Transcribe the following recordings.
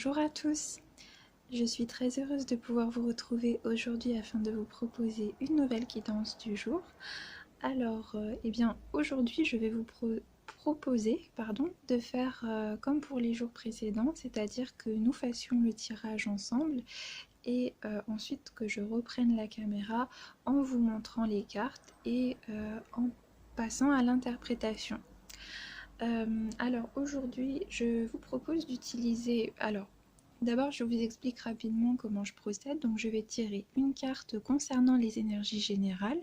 Bonjour à tous, je suis très heureuse de pouvoir vous retrouver aujourd'hui afin de vous proposer une nouvelle guidance du jour. Alors, aujourd'hui je vais vous proposer de faire comme pour les jours précédents, c'est-à-dire que nous fassions le tirage ensemble et ensuite que je reprenne la caméra en vous montrant les cartes et en passant à l'interprétation. Alors aujourd'hui, je vous propose d'utiliser... D'abord, je vous explique rapidement comment je procède. Donc, je vais tirer une carte concernant les énergies générales.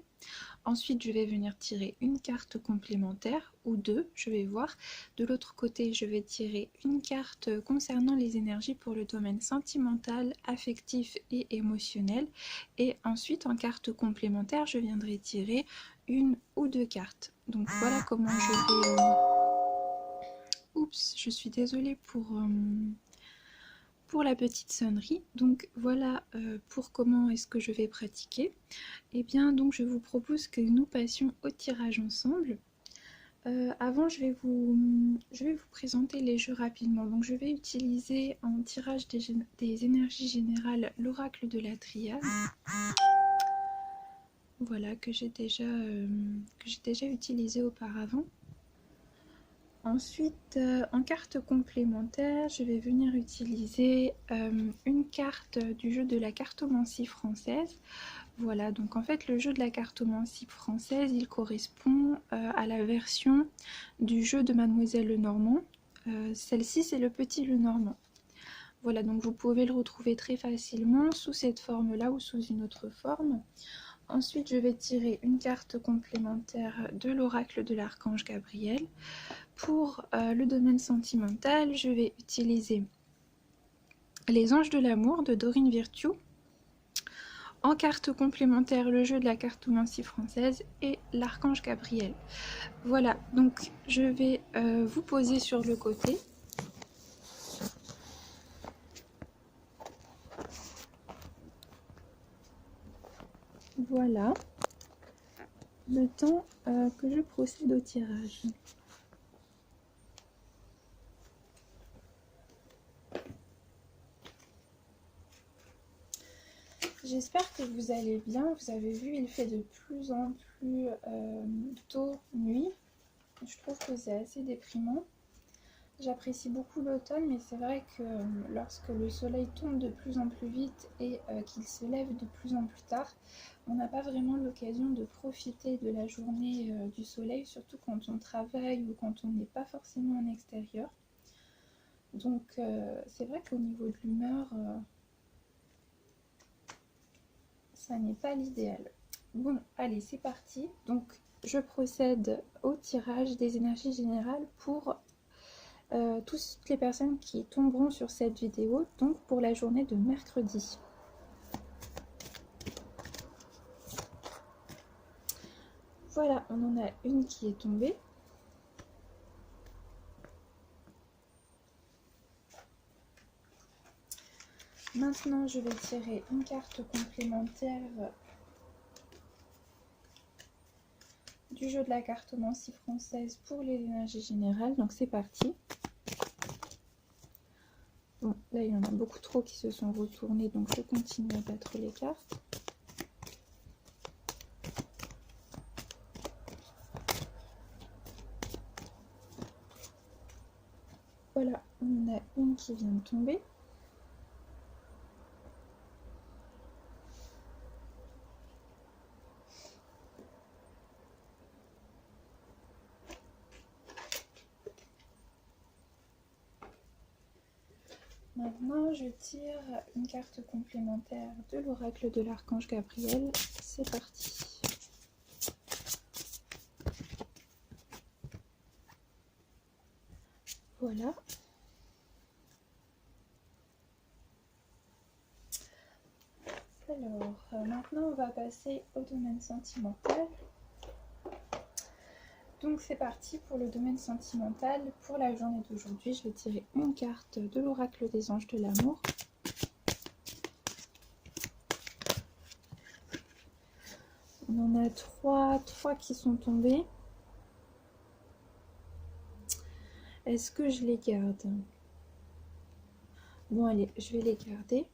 Ensuite, je vais venir tirer une carte complémentaire, ou deux, je vais voir. De l'autre côté, je vais tirer une carte concernant les énergies pour le domaine sentimental, affectif et émotionnel. Et ensuite, en carte complémentaire, je viendrai tirer une ou deux cartes. Donc, voilà comment je vais... Oups, je suis désolée pour la petite sonnerie. Donc voilà pour comment est-ce que je vais pratiquer. Et bien donc je vous propose que nous passions au tirage ensemble. Avant je vais vous présenter les jeux rapidement. Donc je vais utiliser en tirage des énergies générales l'oracle de la triade. Voilà que j'ai déjà utilisé auparavant. Ensuite, en carte complémentaire, je vais venir utiliser une carte du jeu de la cartomancie française. Voilà, donc en fait le jeu de la cartomancie française, il correspond à la version du jeu de Mademoiselle Lenormand. Celle-ci, c'est le petit Lenormand. Voilà, donc vous pouvez le retrouver très facilement sous cette forme-là ou sous une autre forme. Ensuite, je vais tirer une carte complémentaire de l'oracle de l'archange Gabriel. Pour le domaine sentimental, je vais utiliser les anges de l'amour de Dorine Virtue. En carte complémentaire, le jeu de la cartomancie française et l'archange Gabriel. Voilà, donc je vais vous poser sur le côté. Voilà, le temps que je procède au tirage. J'espère que vous allez bien. Vous avez vu, il fait de plus en plus tôt nuit. Je trouve que c'est assez déprimant. J'apprécie beaucoup l'automne, mais c'est vrai que lorsque le soleil tombe de plus en plus vite et qu'il se lève de plus en plus tard, on n'a pas vraiment l'occasion de profiter de la journée du soleil, surtout quand on travaille ou quand on n'est pas forcément en extérieur. Donc c'est vrai qu'au niveau de l'humeur, ça n'est pas l'idéal. Bon, allez, c'est parti. Donc je procède au tirage des énergies générales pour toutes les personnes qui tomberont sur cette vidéo, donc pour la journée de mercredi. Voilà, on en a une qui est tombée. Maintenant, je vais tirer une carte complémentaire du jeu de la cartomancie française pour les énergies générales. Donc c'est parti. Bon, là il y en a beaucoup trop qui se sont retournés, donc je continue à battre les cartes. Voilà, on en a une qui vient de tomber. Maintenant, je tire une carte complémentaire de l'oracle de l'archange Gabriel. C'est parti. Voilà. Alors, maintenant, on va passer au domaine sentimental. Donc c'est parti pour le domaine sentimental. Pour la journée d'aujourd'hui, je vais tirer une carte de l'oracle des anges de l'amour. On en a trois qui sont tombés. Est-ce que je les garde? Bon, allez, je vais les garder.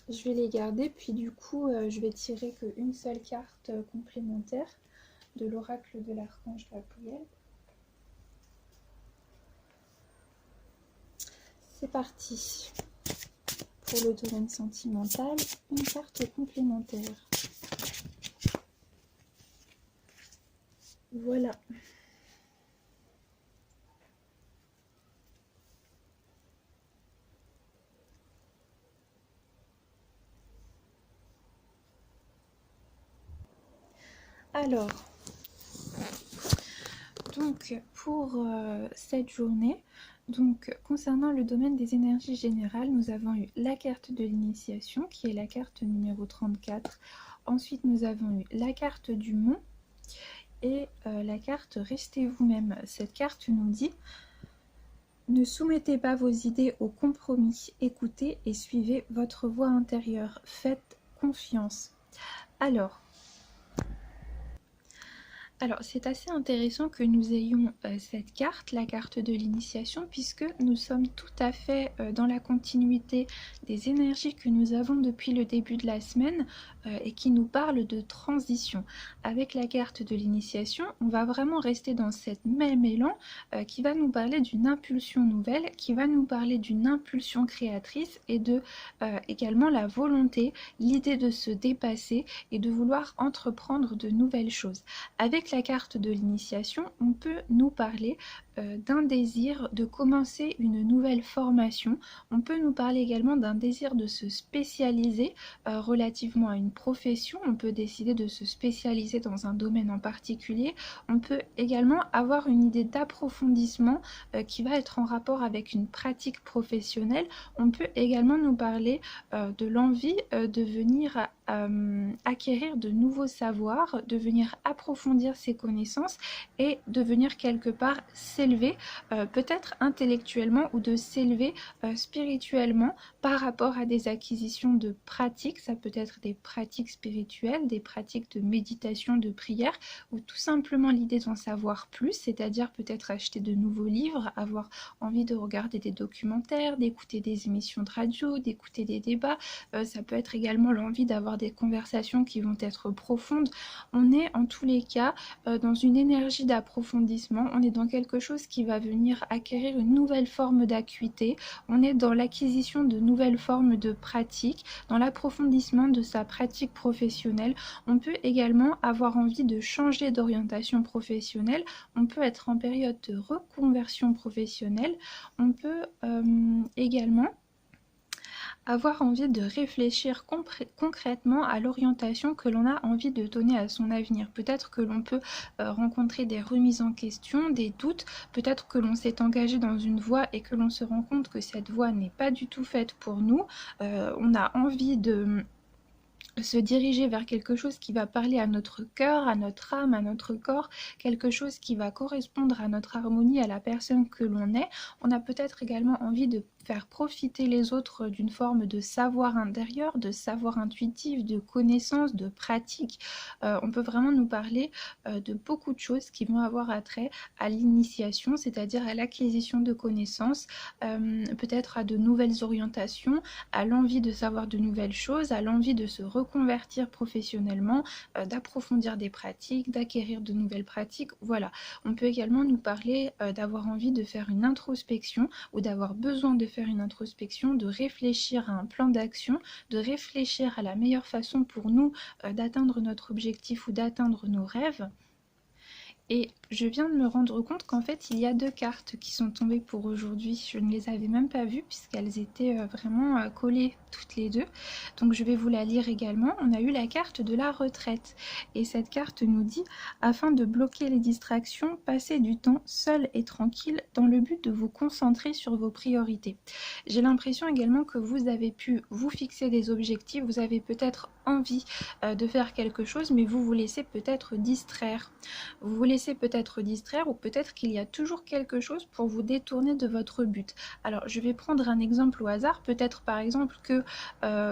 Je vais les garder, puis du coup, je vais tirer qu'une seule carte complémentaire de l'oracle de l'archange Gabriel. C'est parti. Pour le domaine sentimental, une carte complémentaire. Voilà. Alors, donc pour cette journée, donc concernant le domaine des énergies générales, nous avons eu la carte de l'initiation qui est la carte numéro 34. Ensuite, nous avons eu la carte du mont et la carte Restez vous-même. Cette carte nous dit: ne soumettez pas vos idées au compromis, écoutez et suivez votre voix intérieure, faites confiance. Alors, c'est assez intéressant que nous ayons cette carte, la carte de l'initiation, puisque nous sommes tout à fait dans la continuité des énergies que nous avons depuis le début de la semaine et qui nous parlent de transition. Avec la carte de l'initiation, on va vraiment rester dans cette même élan qui va nous parler d'une impulsion nouvelle, qui va nous parler d'une impulsion créatrice et de également la volonté, l'idée de se dépasser et de vouloir entreprendre de nouvelles choses. Avec la carte de l'initiation, on peut nous parler d'un désir de commencer une nouvelle formation. On peut nous parler également d'un désir de se spécialiser relativement à une profession. On peut décider de se spécialiser dans un domaine en particulier. On peut également avoir une idée d'approfondissement qui va être en rapport avec une pratique professionnelle. On peut également nous parler de l'envie de venir acquérir de nouveaux savoirs, de venir approfondir ses connaissances et de venir quelque part s'élever peut-être intellectuellement ou de s'élever spirituellement par rapport à des acquisitions de pratiques. Ça peut être des pratiques spirituelles, des pratiques de méditation, de prière, ou tout simplement l'idée d'en savoir plus, c'est-à-dire peut-être acheter de nouveaux livres, avoir envie de regarder des documentaires, d'écouter des émissions de radio, d'écouter des débats. Ça peut être également l'envie d'avoir des conversations qui vont être profondes. On est en tous les cas dans une énergie d'approfondissement, on est dans quelque chose qui va venir acquérir une nouvelle forme d'acuité, on est dans l'acquisition de nouvelles formes de pratique, dans l'approfondissement de sa pratique professionnelle. On peut également avoir envie de changer d'orientation professionnelle, on peut être en période de reconversion professionnelle, on peut également avoir envie de réfléchir concrètement à l'orientation que l'on a envie de donner à son avenir. Peut-être que l'on peut rencontrer des remises en question, des doutes, peut-être que l'on s'est engagé dans une voie et que l'on se rend compte que cette voie n'est pas du tout faite pour nous. On a envie de se diriger vers quelque chose qui va parler à notre cœur, à notre âme, à notre corps, quelque chose qui va correspondre à notre harmonie, à la personne que l'on est. On a peut-être également envie de faire profiter les autres d'une forme de savoir intérieur, de savoir intuitif, de connaissance, de pratique. On peut vraiment nous parler de beaucoup de choses qui vont avoir attrait à l'initiation, c'est-à-dire à l'acquisition de connaissances, peut-être à de nouvelles orientations, à l'envie de savoir de nouvelles choses, à l'envie de se reconvertir professionnellement, d'approfondir des pratiques, d'acquérir de nouvelles pratiques. Voilà. On peut également nous parler d'avoir envie de faire une introspection ou d'avoir besoin de faire une introspection, de réfléchir à un plan d'action, de réfléchir à la meilleure façon pour nous d'atteindre notre objectif ou d'atteindre nos rêves. Et je viens de me rendre compte qu'en fait il y a deux cartes qui sont tombées pour aujourd'hui. Je ne les avais même pas vues puisqu'elles étaient vraiment collées toutes les deux. Donc je vais vous la lire également. On a eu la carte de la retraite. Et cette carte nous dit: afin de bloquer les distractions, passez du temps seul et tranquille dans le but de vous concentrer sur vos priorités. J'ai l'impression également que vous avez pu vous fixer des objectifs. Vous avez peut-être envie de faire quelque chose, mais vous vous laissez peut-être distraire. Vous vous laissez peut-être distraire ou peut-être qu'il y a toujours quelque chose pour vous détourner de votre but. Alors, je vais prendre un exemple au hasard. Peut-être par exemple que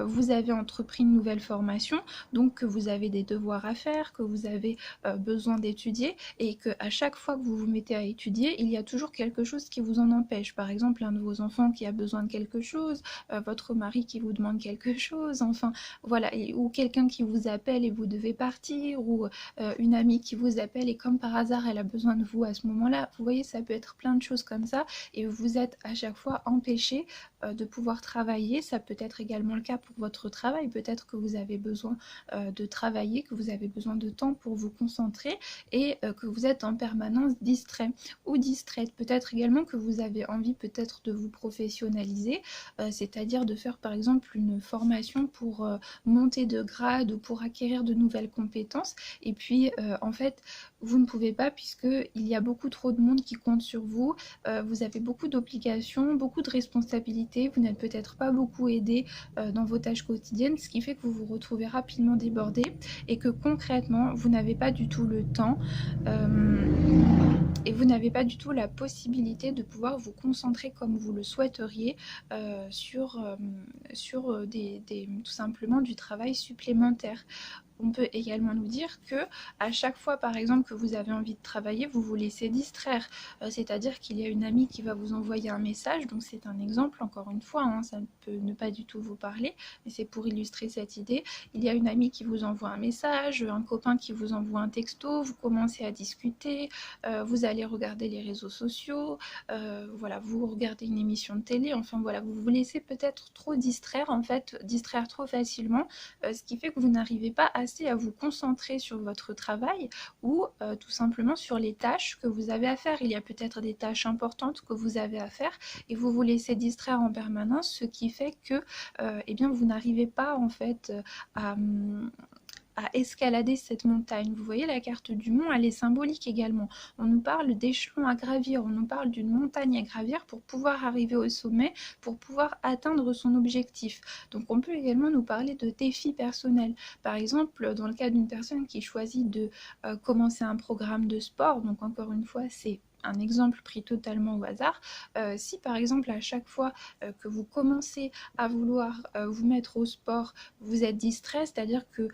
vous avez entrepris une nouvelle formation, donc que vous avez des devoirs à faire, que vous avez besoin d'étudier et que à chaque fois que vous vous mettez à étudier, il y a toujours quelque chose qui vous en empêche. Par exemple, un de vos enfants qui a besoin de quelque chose, votre mari qui vous demande quelque chose, enfin voilà, ou quelqu'un qui vous appelle et vous devez partir, ou une amie qui vous appelle et comme par hasard elle a besoin de vous à ce moment-là. Vous voyez, ça peut être plein de choses comme ça et vous êtes à chaque fois empêché de pouvoir travailler. Ça peut être également le cas pour votre travail. Peut-être que vous avez besoin de travailler, que vous avez besoin de temps pour vous concentrer et que vous êtes en permanence distrait ou distraite. Peut-être également que vous avez envie peut-être de vous professionnaliser, c'est-à-dire de faire par exemple une formation pour monter de grade ou pour acquérir de nouvelles compétences. Et puis en fait, vous ne pouvez pas puisqu'il y a beaucoup trop de monde qui compte sur vous. Vous avez beaucoup d'obligations, beaucoup de responsabilités. Vous n'êtes peut-être pas beaucoup aidé dans vos tâches quotidiennes, ce qui fait que vous vous retrouvez rapidement débordé et que concrètement, vous n'avez pas du tout le temps et vous n'avez pas du tout la possibilité de pouvoir vous concentrer comme vous le souhaiteriez sur tout simplement du travail supplémentaire. On peut également nous dire que à chaque fois par exemple que vous avez envie de travailler, vous vous laissez distraire, c'est-à-dire qu'il y a une amie qui va vous envoyer un message, donc c'est un exemple encore une fois, hein, ça ne peut ne pas du tout vous parler, mais c'est pour illustrer cette idée. Il y a une amie qui vous envoie un message, un copain qui vous envoie un texto, vous commencez à discuter, vous allez regarder les réseaux sociaux, voilà, vous regardez une émission de télé, enfin voilà, vous vous laissez peut-être trop distraire, en fait, distraire trop facilement, ce qui fait que vous n'arrivez pas assez à vous concentrer sur votre travail ou tout simplement sur les tâches que vous avez à faire. Il y a peut-être des tâches importantes que vous avez à faire et vous vous laissez distraire en permanence, ce qui fait que eh bien, vous n'arrivez pas en fait à escalader cette montagne. Vous voyez, la carte du mont, elle est symbolique également. On nous parle d'échelons à gravir, on nous parle d'une montagne à gravir pour pouvoir arriver au sommet, pour pouvoir atteindre son objectif. Donc on peut également nous parler de défis personnels. Par exemple, dans le cas d'une personne qui choisit de commencer un programme de sport, donc encore une fois, c'est un exemple pris totalement au hasard, si par exemple à chaque fois que vous commencez à vouloir vous mettre au sport, vous êtes distrait, c'est-à-dire que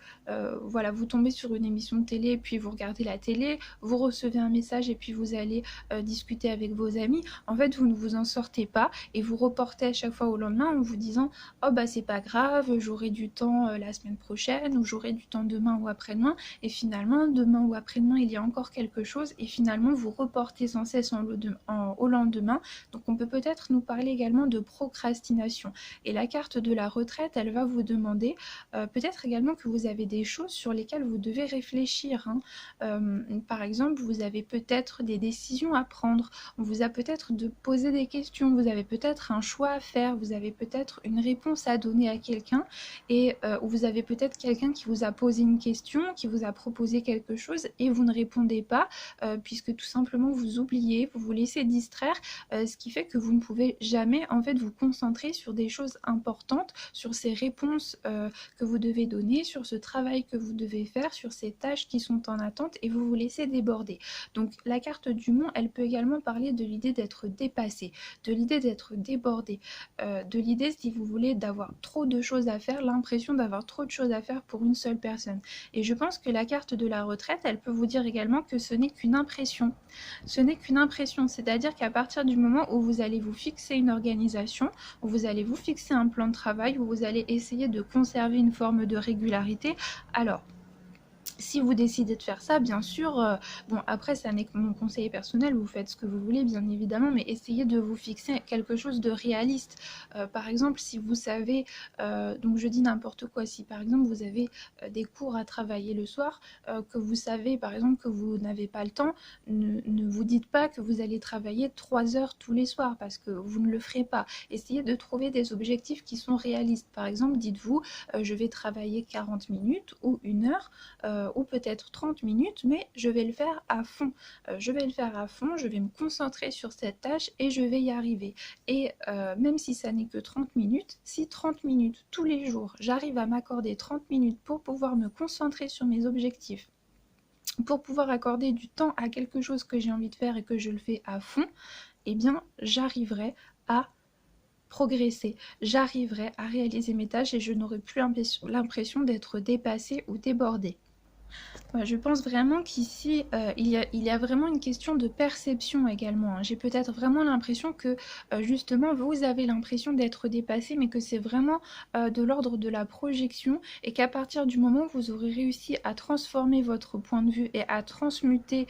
voilà, vous tombez sur une émission de télé, puis vous regardez la télé, vous recevez un message et puis vous allez discuter avec vos amis, en fait vous ne vous en sortez pas et vous reportez à chaque fois au lendemain en vous disant oh bah c'est pas grave, j'aurai du temps la semaine prochaine ou j'aurai du temps demain ou après-demain, et finalement demain ou après-demain il y a encore quelque chose et finalement vous reportez sans cesse au lendemain. Donc on peut peut-être nous parler également de procrastination, et la carte de la retraite, elle va vous demander peut-être également que vous avez des choses sur lesquelles vous devez réfléchir, hein. Par exemple, vous avez peut-être des décisions à prendre, on vous a peut-être de poser des questions, vous avez peut-être un choix à faire, vous avez peut-être une réponse à donner à quelqu'un, et vous avez peut-être quelqu'un qui vous a posé une question, qui vous a proposé quelque chose, et vous ne répondez pas, puisque tout simplement vous oubliez, vous vous laissez distraire, ce qui fait que vous ne pouvez jamais en fait vous concentrer sur des choses importantes, sur ces réponses que vous devez donner, sur ce travail que vous devez faire, sur ces tâches qui sont en attente, et vous vous laissez déborder. Donc la carte du mont, elle peut également parler de l'idée d'être dépassé, de l'idée d'être débordé, de l'idée, si vous voulez, d'avoir trop de choses à faire, l'impression d'avoir trop de choses à faire pour une seule personne. Et je pense que la carte de la retraite, elle peut vous dire également que ce n'est qu'une impression. Ce n'est qu'une impression, c'est-à-dire qu'à partir du moment où vous allez vous fixer une organisation, où vous allez vous fixer un plan de travail, où vous allez essayer de conserver une forme de régularité, alors si vous décidez de faire ça, bien sûr, bon après ça n'est que mon conseil personnel, vous faites ce que vous voulez bien évidemment, mais essayez de vous fixer quelque chose de réaliste. Par exemple, si vous savez, donc je dis n'importe quoi, si par exemple vous avez des cours à travailler le soir, que vous savez par exemple que vous n'avez pas le temps, ne vous dites pas que vous allez travailler 3 heures tous les soirs, parce que vous ne le ferez pas. Essayez de trouver des objectifs qui sont réalistes. Par exemple, dites-vous, je vais travailler 40 minutes ou 1 heure, ou peut-être 30 minutes, mais je vais le faire à fond. Je vais le faire à fond, je vais me concentrer sur cette tâche et je vais y arriver. Et même si ça n'est que 30 minutes, si 30 minutes tous les jours, j'arrive à m'accorder 30 minutes pour pouvoir me concentrer sur mes objectifs, pour pouvoir accorder du temps à quelque chose que j'ai envie de faire et que je le fais à fond, eh bien j'arriverai à progresser, j'arriverai à réaliser mes tâches et je n'aurai plus l'impression d'être dépassée ou débordée. Ouais, je pense vraiment qu'ici, il y a vraiment une question de perception également, hein. J'ai peut-être vraiment l'impression que, justement, vous avez l'impression d'être dépassé, mais que c'est vraiment, de l'ordre de la projection et qu'à partir du moment où vous aurez réussi à transformer votre point de vue et à transmuter,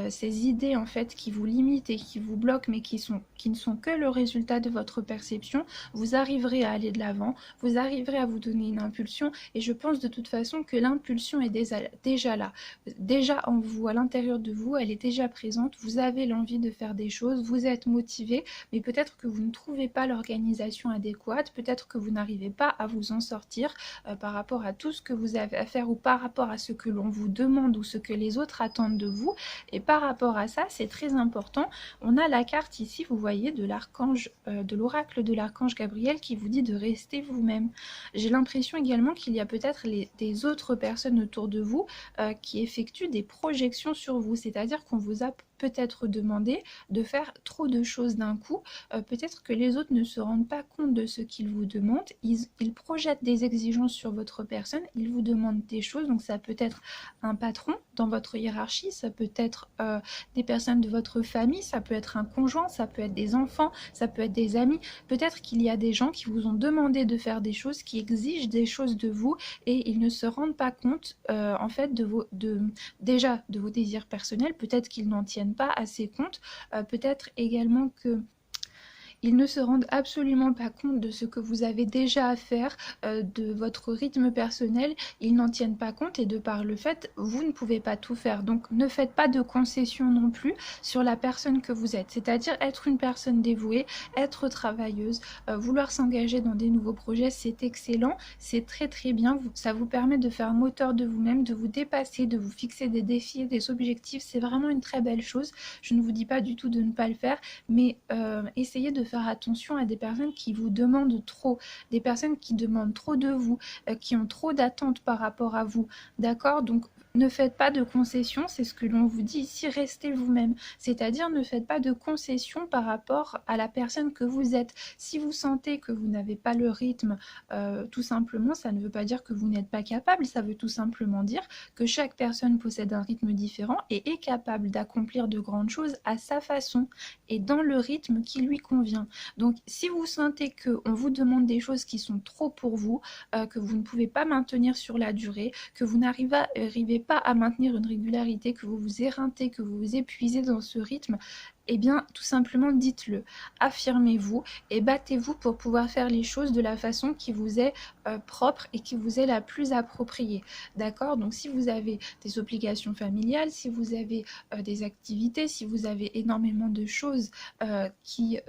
ces idées, en fait, qui vous limitent et qui vous bloquent, mais qui ne sont que le résultat de votre perception, vous arriverez à aller de l'avant, vous arriverez à vous donner une impulsion et je pense de toute façon que l'impulsion est déjà là. Déjà en vous, à l'intérieur de vous, elle est déjà présente, vous avez l'envie de faire des choses, vous êtes motivé, mais peut-être que vous ne trouvez pas l'organisation adéquate, peut-être que vous n'arrivez pas à vous en sortir par rapport à tout ce que vous avez à faire ou par rapport à ce que l'on vous demande ou ce que les autres attendent de vous. Et par rapport à ça, c'est très important. On a la carte ici, vous voyez, de l'archange, de l'oracle de l'archange Gabriel qui vous dit de rester vous-même. J'ai l'impression également qu'il y a peut-être des autres personnes autour de vous qui effectuent des projections sur vous, c'est-à-dire qu'on vous a peut-être demandé de faire trop de choses d'un coup, peut-être que les autres ne se rendent pas compte de ce qu'ils vous demandent, ils projettent des exigences sur votre personne, ils vous demandent des choses, donc ça peut être un patron dans votre hiérarchie, ça peut être des personnes de votre famille, ça peut être un conjoint, ça peut être des enfants, ça peut être des amis, peut-être qu'il y a des gens qui vous ont demandé de faire des choses, qui exigent des choses de vous et ils ne se rendent pas compte en fait déjà de vos désirs personnels, peut-être qu'ils n'en tiennent pas assez compte, peut-être également que ils ne se rendent absolument pas compte de ce que vous avez déjà à faire, de votre rythme personnel, ils n'en tiennent pas compte et de par le fait, vous ne pouvez pas tout faire. Donc ne faites pas de concessions non plus sur la personne que vous êtes, c'est-à-dire être une personne dévouée, être travailleuse, vouloir s'engager dans des nouveaux projets, c'est excellent, c'est très très bien, ça vous permet de faire moteur de vous-même, de vous dépasser, de vous fixer des défis, des objectifs, c'est vraiment une très belle chose. Je ne vous dis pas du tout de ne pas le faire, mais essayez de faire attention à des personnes qui vous demandent trop, des personnes qui demandent trop de vous, qui ont trop d'attentes par rapport à vous, d'accord? Donc ne faites pas de concessions, c'est ce que l'on vous dit ici, restez vous-même, c'est-à-dire ne faites pas de concessions par rapport à la personne que vous êtes. Si vous sentez que vous n'avez pas le rythme, tout simplement, ça ne veut pas dire que vous n'êtes pas capable, ça veut tout simplement dire que chaque personne possède un rythme différent et est capable d'accomplir de grandes choses à sa façon et dans le rythme qui lui convient. Donc si vous sentez qu'on vous demande des choses qui sont trop pour vous, que vous ne pouvez pas maintenir sur la durée, que vous n'arrivez pas à maintenir une régularité, que vous vous éreintez, que vous vous épuisez dans ce rythme, eh bien tout simplement dites-le, affirmez-vous et battez-vous pour pouvoir faire les choses de la façon qui vous est propre et qui vous est la plus appropriée, d'accord? Donc si vous avez des obligations familiales, si vous avez des activités, si vous avez énormément de choses qui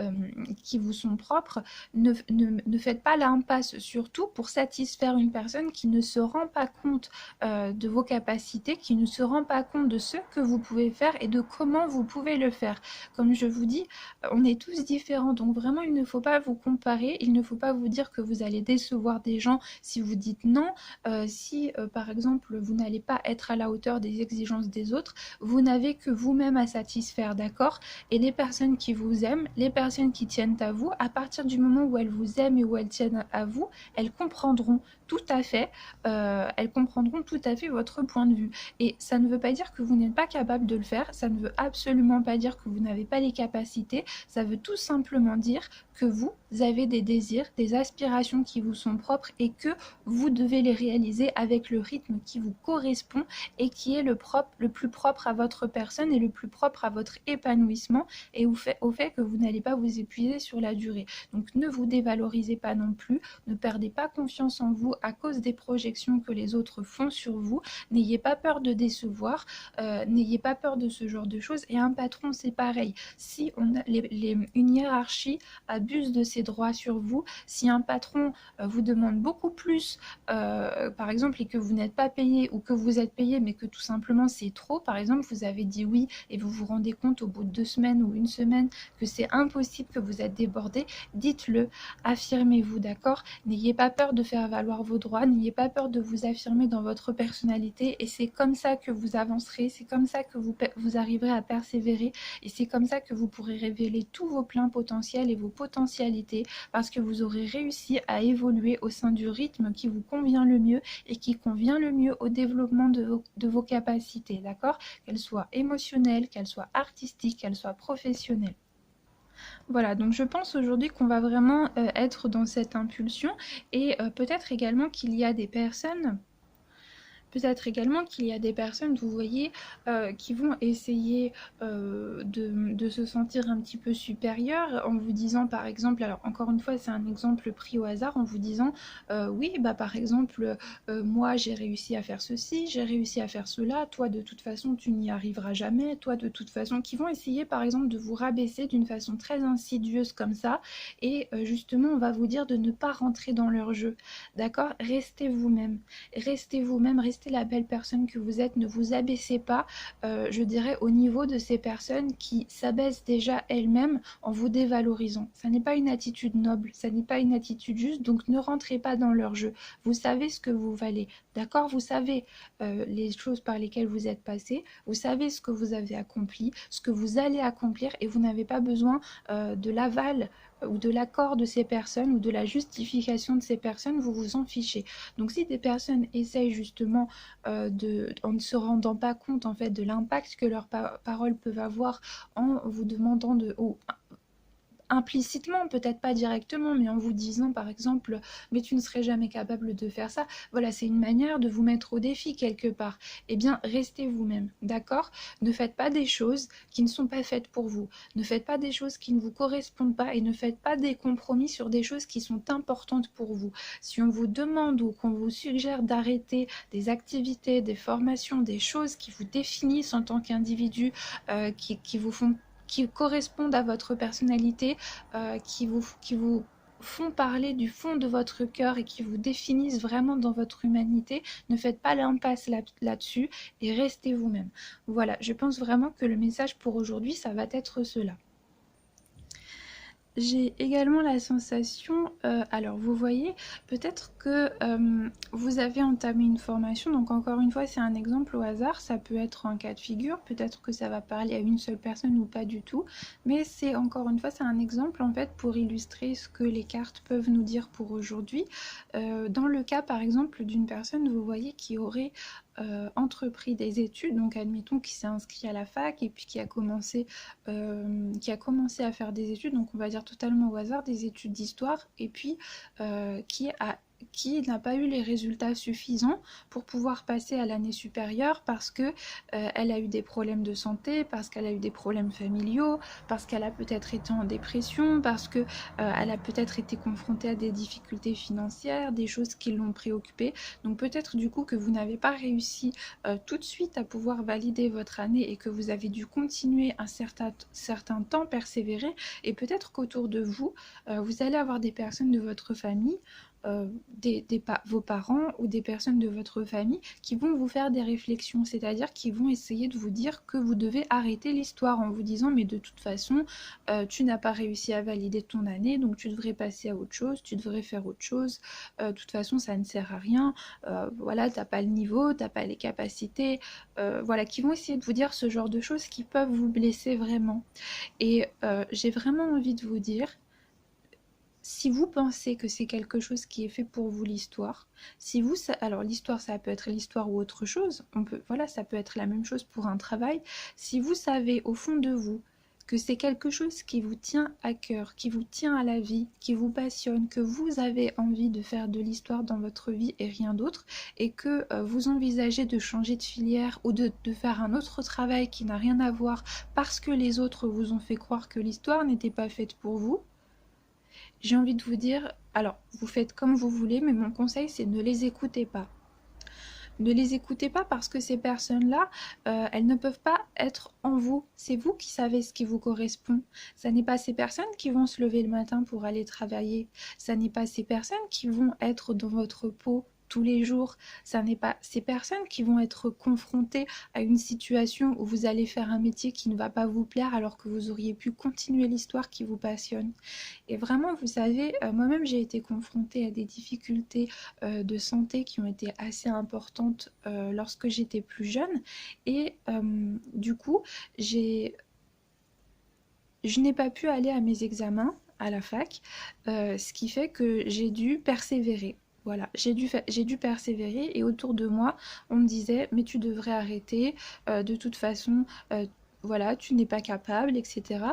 vous sont propres, ne faites pas l'impasse, surtout pour satisfaire une personne qui ne se rend pas compte de vos capacités, qui ne se rend pas compte de ce que vous pouvez faire et de comment vous pouvez le faire. Comme je vous dis, on est tous différents, donc vraiment il ne faut pas vous comparer, il ne faut pas vous dire que vous allez décevoir des gens si vous dites non, si par exemple vous n'allez pas être à la hauteur des exigences des autres, vous n'avez que vous-même à satisfaire, d'accord? Et les personnes qui vous aiment, les personnes qui tiennent à vous, à partir du moment où elles vous aiment et où elles tiennent à vous, elles comprendront tout à fait, votre point de vue. Et ça ne veut pas dire que vous n'êtes pas capable de le faire, ça ne veut absolument pas dire que vous n'avez pas les capacités, ça veut tout simplement dire que vous avez des désirs, des aspirations qui vous sont propres et que vous devez les réaliser avec le rythme qui vous correspond et qui est le plus propre à votre personne et le plus propre à votre épanouissement et au fait que vous n'allez pas vous épuiser sur la durée. Donc ne vous dévalorisez pas non plus, ne perdez pas confiance en vous à cause des projections que les autres font sur vous, n'ayez pas peur de décevoir, n'ayez pas peur de ce genre de choses et un patron c'est pareil. conseil. Si une hiérarchie abuse de ses droits sur vous, si un patron vous demande beaucoup plus, par exemple, et que vous n'êtes pas payé, ou que vous êtes payé mais que tout simplement c'est trop, par exemple, vous avez dit oui et vous vous rendez compte au bout de 2 semaines ou une semaine que c'est impossible, que vous êtes débordé, dites-le, affirmez-vous, d'accord? N'ayez pas peur de faire valoir vos droits, n'ayez pas peur de vous affirmer dans votre personnalité, et c'est comme ça que vous avancerez, c'est comme ça que vous arriverez à persévérer, et c'est comme ça que vous pourrez révéler tous vos pleins potentiels et vos potentialités, parce que vous aurez réussi à évoluer au sein du rythme qui vous convient le mieux et qui convient le mieux au développement de vos capacités, d'accord? Qu'elles soient émotionnelles, qu'elles soient artistiques, qu'elles soient professionnelles. Voilà, donc je pense aujourd'hui qu'on va vraiment être dans cette impulsion, et peut-être également qu'il y a des personnes... Peut-être également qu'il y a des personnes, vous voyez, qui vont essayer de se sentir un petit peu supérieures en vous disant, par exemple, alors encore une fois, c'est un exemple pris au hasard, en vous disant, oui, bah par exemple, moi j'ai réussi à faire ceci, j'ai réussi à faire cela, toi de toute façon tu n'y arriveras jamais, toi de toute façon, qui vont essayer par exemple de vous rabaisser d'une façon très insidieuse comme ça, et justement on va vous dire de ne pas rentrer dans leur jeu, d'accord? Restez vous-même, restez la belle personne que vous êtes, ne vous abaissez pas, je dirais, au niveau de ces personnes qui s'abaissent déjà elles-mêmes en vous dévalorisant. Ça n'est pas une attitude noble, ça n'est pas une attitude juste, donc ne rentrez pas dans leur jeu. Vous savez ce que vous valez, d'accord? Vous savez les choses par lesquelles vous êtes passé, vous savez ce que vous avez accompli, ce que vous allez accomplir, et vous n'avez pas besoin de l'aval ou de l'accord de ces personnes ou de la justification de ces personnes, vous vous en fichez. Donc si des personnes essayent justement en ne se rendant pas compte en fait de l'impact que leurs paroles peuvent avoir, en vous demandant ou implicitement, peut-être pas directement, mais en vous disant par exemple mais tu ne serais jamais capable de faire ça, voilà, c'est une manière de vous mettre au défi quelque part. Eh bien restez vous-même, d'accord? Ne faites pas des choses qui ne sont pas faites pour vous, ne faites pas des choses qui ne vous correspondent pas, et ne faites pas des compromis sur des choses qui sont importantes pour vous. Si on vous demande ou qu'on vous suggère d'arrêter des activités, des formations, des choses qui vous définissent en tant qu'individu, qui vous font, qui correspondent à votre personnalité, qui vous font parler du fond de votre cœur et qui vous définissent vraiment dans votre humanité, ne faites pas l'impasse là-dessus, et restez vous-même. Voilà, je pense vraiment que le message pour aujourd'hui, ça va être cela. J'ai également la sensation, alors vous voyez, peut-être que vous avez entamé une formation, donc encore une fois c'est un exemple au hasard, ça peut être un cas de figure, peut-être que ça va parler à une seule personne ou pas du tout, mais c'est encore une fois c'est un exemple en fait pour illustrer ce que les cartes peuvent nous dire pour aujourd'hui. Dans le cas par exemple d'une personne, vous voyez, qui aurait entrepris des études, donc admettons qu'il s'est inscrit à la fac et puis qui a commencé à faire des études, donc on va dire totalement au hasard, des études d'histoire, et puis qui n'a pas eu les résultats suffisants pour pouvoir passer à l'année supérieure parce que elle a eu des problèmes de santé, parce qu'elle a eu des problèmes familiaux, parce qu'elle a peut-être été en dépression, parce que elle a peut-être été confrontée à des difficultés financières, des choses qui l'ont préoccupée. Donc peut-être du coup que vous n'avez pas réussi tout de suite à pouvoir valider votre année et que vous avez dû continuer un certain temps, persévérer, et peut-être qu'autour de vous, vous allez avoir des personnes de votre famille, vos parents ou des personnes de votre famille qui vont vous faire des réflexions, c'est-à-dire qui vont essayer de vous dire que vous devez arrêter l'histoire en vous disant mais de toute façon tu n'as pas réussi à valider ton année, donc tu devrais passer à autre chose, tu devrais faire autre chose, de toute façon ça ne sert à rien, voilà, t'as pas le niveau, t'as pas les capacités, voilà, qui vont essayer de vous dire ce genre de choses qui peuvent vous blesser vraiment. Et j'ai vraiment envie de vous dire, si vous pensez que c'est quelque chose qui est fait pour vous, l'histoire, si vous, alors l'histoire ça peut être l'histoire ou autre chose, voilà, ça peut être la même chose pour un travail, si vous savez au fond de vous que c'est quelque chose qui vous tient à cœur, qui vous tient à la vie, qui vous passionne, que vous avez envie de faire de l'histoire dans votre vie et rien d'autre, et que vous envisagez de changer de filière ou de faire un autre travail qui n'a rien à voir parce que les autres vous ont fait croire que l'histoire n'était pas faite pour vous, j'ai envie de vous dire, alors vous faites comme vous voulez, mais mon conseil c'est ne les écoutez pas. Ne les écoutez pas parce que ces personnes-là, elles ne peuvent pas être en vous. C'est vous qui savez ce qui vous correspond. Ça n'est pas ces personnes qui vont se lever le matin pour aller travailler. Ça n'est pas ces personnes qui vont être dans votre peau tous les jours. Ça n'est pas ces personnes qui vont être confrontées à une situation où vous allez faire un métier qui ne va pas vous plaire alors que vous auriez pu continuer l'histoire qui vous passionne. Et vraiment, vous savez, moi-même j'ai été confrontée à des difficultés de santé qui ont été assez importantes lorsque j'étais plus jeune. Et du coup, je n'ai pas pu aller à mes examens à la fac, ce qui fait que j'ai dû persévérer. Voilà, j'ai dû persévérer et autour de moi, on me disait mais tu devrais arrêter, de toute façon, voilà, tu n'es pas capable, etc.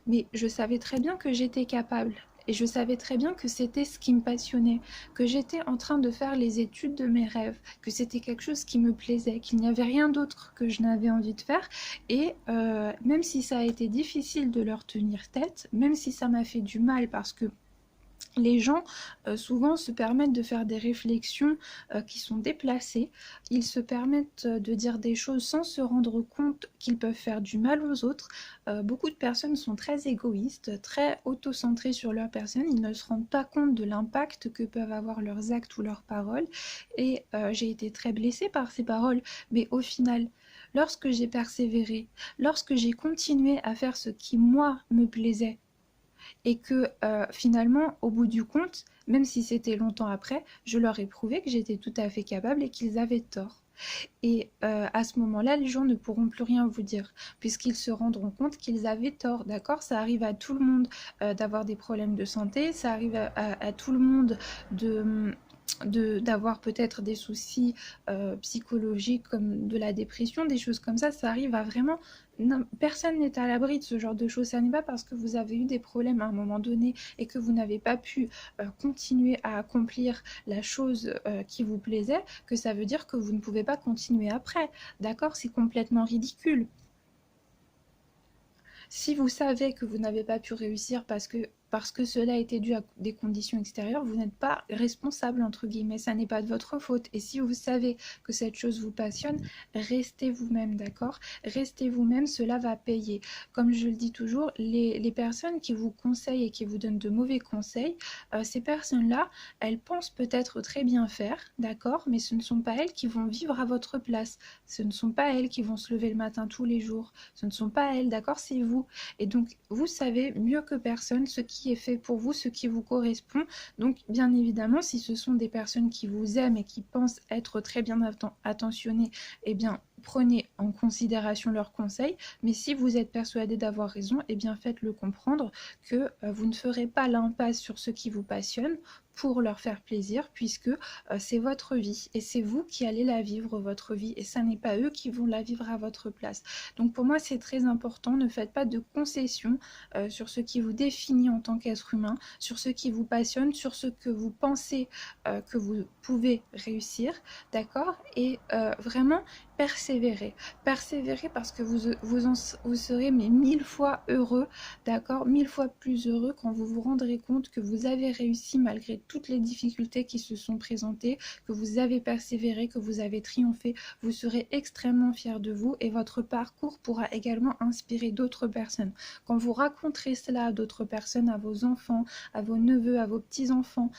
Mais je savais très bien que j'étais capable. Et je savais très bien que c'était ce qui me passionnait, que j'étais en train de faire les études de mes rêves, que c'était quelque chose qui me plaisait, qu'il n'y avait rien d'autre que je n'avais envie de faire. Et même si ça a été difficile de leur tenir tête, même si ça m'a fait du mal parce que les gens souvent se permettent de faire des réflexions qui sont déplacées. Ils se permettent de dire des choses sans se rendre compte qu'ils peuvent faire du mal aux autres. Beaucoup de personnes sont très égoïstes, très auto-centrées sur leur personne. Ils ne se rendent pas compte de l'impact que peuvent avoir leurs actes ou leurs paroles. Et j'ai été très blessée par ces paroles. Mais au final, lorsque j'ai persévéré, lorsque j'ai continué à faire ce qui, moi, me plaisait, et que finalement, au bout du compte, même si c'était longtemps après, je leur ai prouvé que j'étais tout à fait capable et qu'ils avaient tort. Et à ce moment-là, les gens ne pourront plus rien vous dire, puisqu'ils se rendront compte qu'ils avaient tort, d'accord? Ça arrive à tout le monde d'avoir des problèmes de santé, ça arrive à tout le monde de d'avoir peut-être des soucis psychologiques comme de la dépression, des choses comme ça arrive à vraiment... Non, personne n'est à l'abri de ce genre de choses. Ça n'est pas parce que vous avez eu des problèmes à un moment donné et que vous n'avez pas pu continuer à accomplir la chose qui vous plaisait que ça veut dire que vous ne pouvez pas continuer après. D'accord? C'est complètement ridicule. Si vous savez que vous n'avez pas pu réussir parce que cela a été dû à des conditions extérieures, vous n'êtes pas responsable, entre guillemets, ça n'est pas de votre faute. Et si vous savez que cette chose vous passionne, restez vous-même, d'accord? Restez vous-même, cela va payer. Comme je le dis toujours, les personnes qui vous conseillent et qui vous donnent de mauvais conseils, ces personnes-là, elles pensent peut-être très bien faire, d'accord? Mais ce ne sont pas elles qui vont vivre à votre place. Ce ne sont pas elles qui vont se lever le matin tous les jours. Ce ne sont pas elles, d'accord? C'est vous. Et donc, vous savez mieux que personne ce qui est fait pour vous, ce qui vous correspond. Donc, bien évidemment, si ce sont des personnes qui vous aiment et qui pensent être très bien attentionnées, eh bien, prenez en considération leurs conseils. Mais si vous êtes persuadé d'avoir raison, eh bien, faites-le comprendre que vous ne ferez pas l'impasse sur ce qui vous passionne pour leur faire plaisir, puisque c'est votre vie et c'est vous qui allez la vivre, votre vie, et ça n'est pas eux qui vont la vivre à votre place. Donc pour moi, c'est très important, ne faites pas de concessions sur ce qui vous définit en tant qu'être humain, sur ce qui vous passionne, sur ce que vous pensez que vous pouvez réussir, d'accord? Et vraiment, persévérer. Persévérer parce que vous serez mais 1000 fois heureux, d'accord? 1000 fois plus heureux quand vous vous rendrez compte que vous avez réussi malgré toutes les difficultés qui se sont présentées, que vous avez persévéré, que vous avez triomphé. Vous serez extrêmement fiers de vous et votre parcours pourra également inspirer d'autres personnes. Quand vous raconterez cela à d'autres personnes, à vos enfants, à vos neveux, à vos petits-enfants,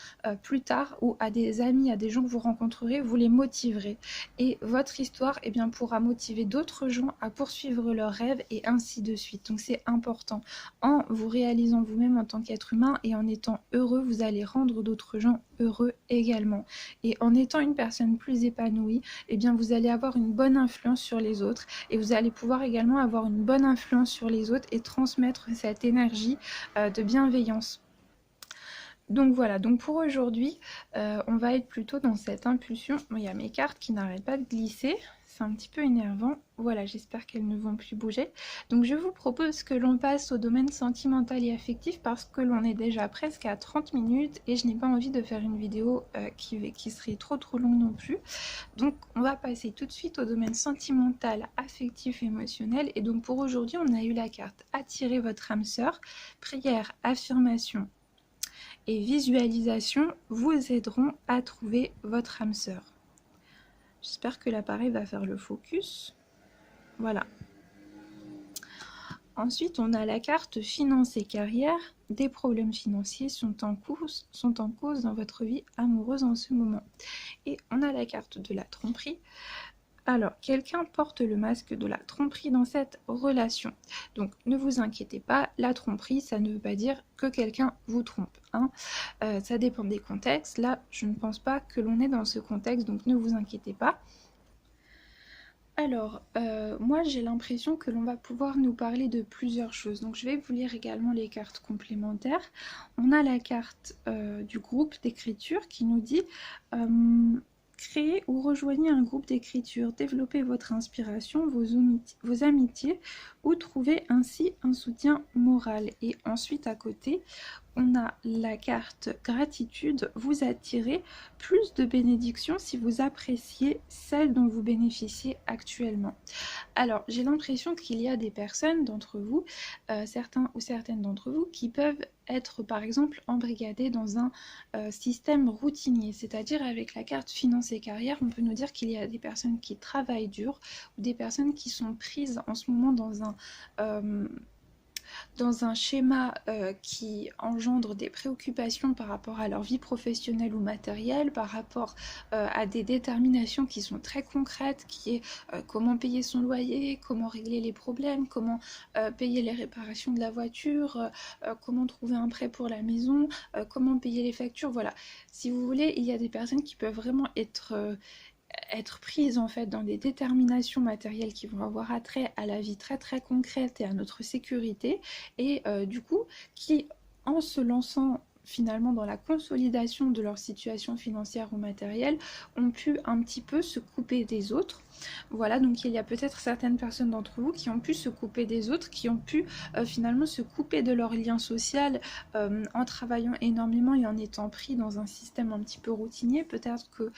plus tard, ou à des amis, à des gens que vous rencontrerez, vous les motiverez. Et votre histoire, eh bien, pourra motiver d'autres gens à poursuivre leurs rêves et ainsi de suite. Donc c'est important. En vous réalisant vous-même en tant qu'être humain et en étant heureux, vous allez rendre d'autres gens heureux également. Et en étant une personne plus épanouie, eh bien, vous allez avoir une bonne influence sur les autres et vous allez pouvoir également avoir une bonne influence sur les autres et transmettre cette énergie de bienveillance. Donc voilà, donc pour aujourd'hui, on va être plutôt dans cette impulsion. Bon, il y a mes cartes qui n'arrêtent pas de glisser, c'est un petit peu énervant. Voilà, j'espère qu'elles ne vont plus bouger. Donc je vous propose que l'on passe au domaine sentimental et affectif parce que l'on est déjà presque à 30 minutes et je n'ai pas envie de faire une vidéo qui serait trop longue non plus. Donc on va passer tout de suite au domaine sentimental, affectif, émotionnel. Et donc pour aujourd'hui, on a eu la carte Attirer votre âme sœur, prière, affirmation et visualisation vous aideront à trouver votre âme sœur. J'espère que l'appareil va faire le focus. Voilà. Ensuite, on a la carte finance et carrière. Des problèmes financiers sont en cause dans votre vie amoureuse en ce moment. Et on a la carte de la tromperie. Alors, quelqu'un porte le masque de la tromperie dans cette relation. Donc, ne vous inquiétez pas, la tromperie, ça ne veut pas dire que quelqu'un vous trompe. Hein. Ça dépend des contextes. Là, je ne pense pas que l'on est dans ce contexte, donc ne vous inquiétez pas. Alors, moi j'ai l'impression que l'on va pouvoir nous parler de plusieurs choses. Donc je vais vous lire également les cartes complémentaires. On a la carte du groupe d'écriture qui nous dit créez ou rejoignez un groupe d'écriture, développez votre inspiration, vos amitiés ou trouvez ainsi un soutien moral. Et ensuite à côté, on a la carte gratitude, vous attirez plus de bénédictions si vous appréciez celles dont vous bénéficiez actuellement. Alors, j'ai l'impression qu'il y a des personnes d'entre vous, certains ou certaines d'entre vous, qui peuvent être par exemple embrigadés dans un système routinier, c'est-à-dire avec la carte finance et carrière, on peut nous dire qu'il y a des personnes qui travaillent dur ou des personnes qui sont prises en ce moment dans un schéma qui engendre des préoccupations par rapport à leur vie professionnelle ou matérielle, par rapport à des déterminations qui sont très concrètes, qui est comment payer son loyer, comment régler les problèmes, comment payer les réparations de la voiture, comment trouver un prêt pour la maison, comment payer les factures, voilà. Si vous voulez, il y a des personnes qui peuvent vraiment être prises en fait dans des déterminations matérielles qui vont avoir attrait à la vie très très concrète et à notre sécurité et du coup qui en se lançant finalement dans la consolidation de leur situation financière ou matérielle ont pu un petit peu se couper des autres. Voilà, donc il y a peut-être certaines personnes d'entre vous qui ont pu se couper des autres, qui ont pu finalement se couper de leur lien social en travaillant énormément et en étant pris dans un système un petit peu routinier. Peut-être que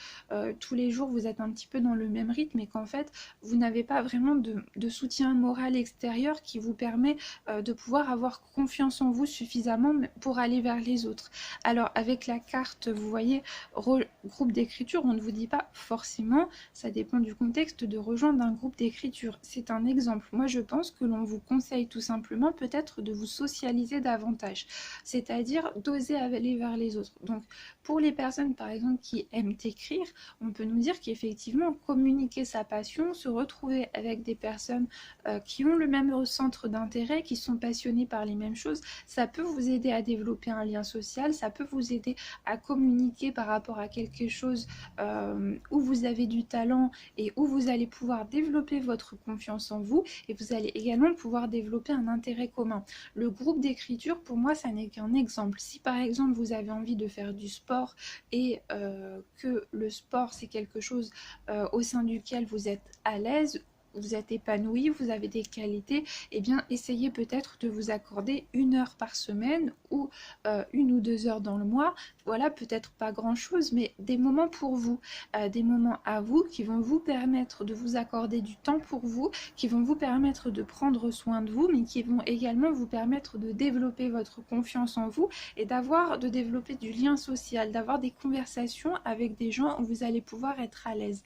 tous les jours vous êtes un petit peu dans le même rythme et qu'en fait vous n'avez pas vraiment de soutien moral extérieur qui vous permet de pouvoir avoir confiance en vous suffisamment pour aller vers les autres. Alors avec la carte, vous voyez, groupe d'écriture, on ne vous dit pas forcément, ça dépend du contexte, de rejoindre un groupe d'écriture. C'est un exemple. Moi je pense que l'on vous conseille tout simplement peut-être de vous socialiser davantage, c'est-à-dire d'oser aller vers les autres. Donc pour les personnes par exemple qui aiment écrire, on peut nous dire qu'effectivement communiquer sa passion, se retrouver avec des personnes qui ont le même centre d'intérêt, qui sont passionnées par les mêmes choses, ça peut vous aider à développer un lien social, ça peut vous aider à communiquer par rapport à quelque chose où vous avez du talent et où vous allez pouvoir développer votre confiance en vous et vous allez également pouvoir développer un intérêt commun. Le groupe d'écriture, pour moi, ça n'est qu'un exemple. Si par exemple vous avez envie de faire du sport et que le sport c'est quelque chose au sein duquel vous êtes à l'aise, vous êtes épanoui, vous avez des qualités, eh bien essayez peut-être de vous accorder 1 heure par semaine ou 1 ou 2 heures dans le mois. Voilà, peut-être pas grand-chose, mais des moments pour vous, des moments à vous qui vont vous permettre de vous accorder du temps pour vous, qui vont vous permettre de prendre soin de vous, mais qui vont également vous permettre de développer votre confiance en vous et de développer du lien social, d'avoir des conversations avec des gens où vous allez pouvoir être à l'aise.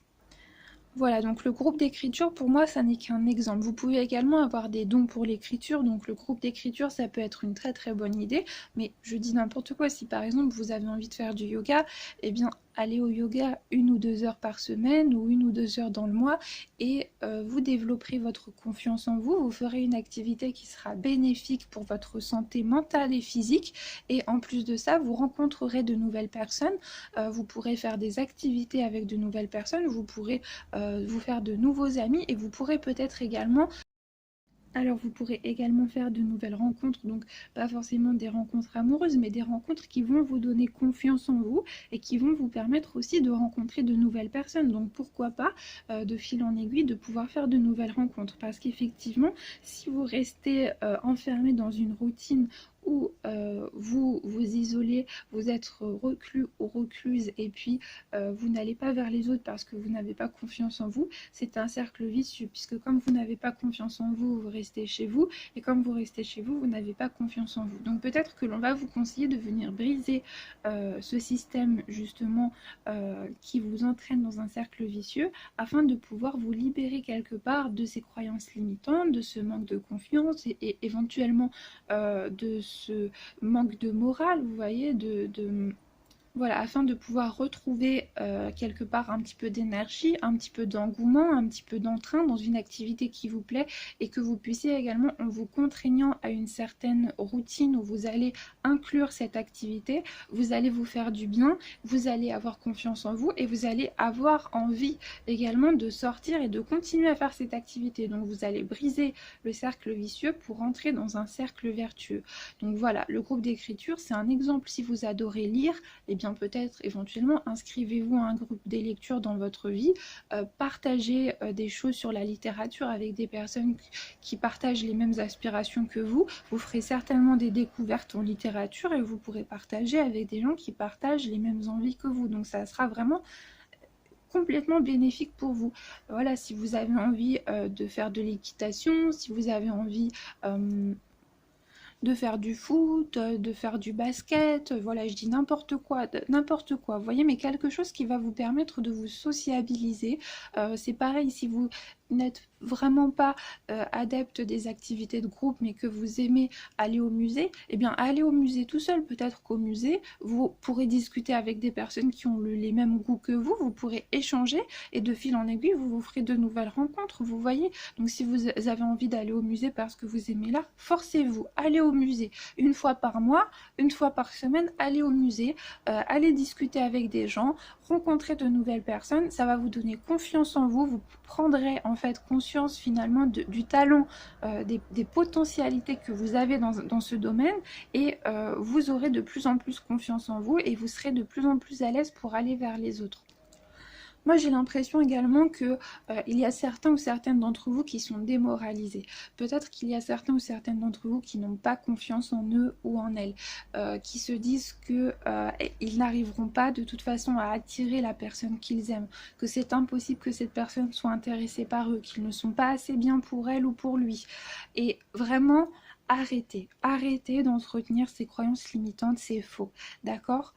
Voilà, donc le groupe d'écriture, pour moi, ça n'est qu'un exemple. Vous pouvez également avoir des dons pour l'écriture, donc le groupe d'écriture, ça peut être une très très bonne idée, mais je dis n'importe quoi, si par exemple vous avez envie de faire du yoga, eh bien allez au yoga 1 ou 2 heures par semaine ou 1 ou 2 heures dans le mois et vous développerez votre confiance en vous, vous ferez une activité qui sera bénéfique pour votre santé mentale et physique et en plus de ça, vous rencontrerez de nouvelles personnes, vous pourrez faire des activités avec de nouvelles personnes, vous pourrez vous faire de nouveaux amis et vous pourrez peut-être également faire de nouvelles rencontres, donc pas forcément des rencontres amoureuses, mais des rencontres qui vont vous donner confiance en vous et qui vont vous permettre aussi de rencontrer de nouvelles personnes. Donc pourquoi pas, de fil en aiguille, de pouvoir faire de nouvelles rencontres. Parce qu'effectivement, si vous restez enfermé dans une routine où vous vous isolez, vous êtes reclus ou recluse et puis vous n'allez pas vers les autres parce que vous n'avez pas confiance en vous, c'est un cercle vicieux puisque comme vous n'avez pas confiance en vous, vous restez chez vous et comme vous restez chez vous, vous n'avez pas confiance en vous. Donc peut-être que l'on va vous conseiller de venir briser ce système justement qui vous entraîne dans un cercle vicieux afin de pouvoir vous libérer quelque part de ces croyances limitantes, de ce manque de confiance et éventuellement de ce manque de morale, vous voyez, voilà, afin de pouvoir retrouver quelque part un petit peu d'énergie, un petit peu d'engouement, un petit peu d'entrain dans une activité qui vous plaît et que vous puissiez également, en vous contraignant à une certaine routine où vous allez inclure cette activité, vous allez vous faire du bien, vous allez avoir confiance en vous et vous allez avoir envie également de sortir et de continuer à faire cette activité. Donc vous allez briser le cercle vicieux pour entrer dans un cercle vertueux. Donc voilà, le groupe d'écriture, c'est un exemple si vous adorez lire, et bien peut-être éventuellement inscrivez-vous à un groupe des lectures dans votre vie, partagez des choses sur la littérature avec des personnes qui partagent les mêmes aspirations que vous ferez certainement des découvertes en littérature et vous pourrez partager avec des gens qui partagent les mêmes envies que vous, donc ça sera vraiment complètement bénéfique pour vous. Voilà, si vous avez envie de faire de l'équitation, si vous avez envie de faire du foot, de faire du basket, voilà, je dis n'importe quoi, vous voyez, mais quelque chose qui va vous permettre de vous sociabiliser. C'est pareil, si vous n'êtes vraiment pas adepte des activités de groupe, mais que vous aimez aller au musée, eh bien allez au musée tout seul. Peut-être qu'au musée, vous pourrez discuter avec des personnes qui ont les mêmes goûts que vous pourrez échanger, et de fil en aiguille, vous vous ferez de nouvelles rencontres, vous voyez. Donc si vous avez envie d'aller au musée parce que vous aimez l'art, forcez-vous, allez au musée. Une fois par mois, une fois par semaine, allez au musée, allez discuter avec des gens, rencontrer de nouvelles personnes, ça va vous donner confiance en vous, vous prendrez en fait conscience finalement du talent, des potentialités que vous avez dans ce domaine, et vous aurez de plus en plus confiance en vous et vous serez de plus en plus à l'aise pour aller vers les autres. Moi, j'ai l'impression également que il y a certains ou certaines d'entre vous qui sont démoralisés. Peut-être qu'il y a certains ou certaines d'entre vous qui n'ont pas confiance en eux ou en elles, qui se disent que ils n'arriveront pas de toute façon à attirer la personne qu'ils aiment, que c'est impossible que cette personne soit intéressée par eux, qu'ils ne sont pas assez bien pour elle ou pour lui. Et vraiment, arrêtez d'entretenir ces croyances limitantes, c'est faux, d'accord?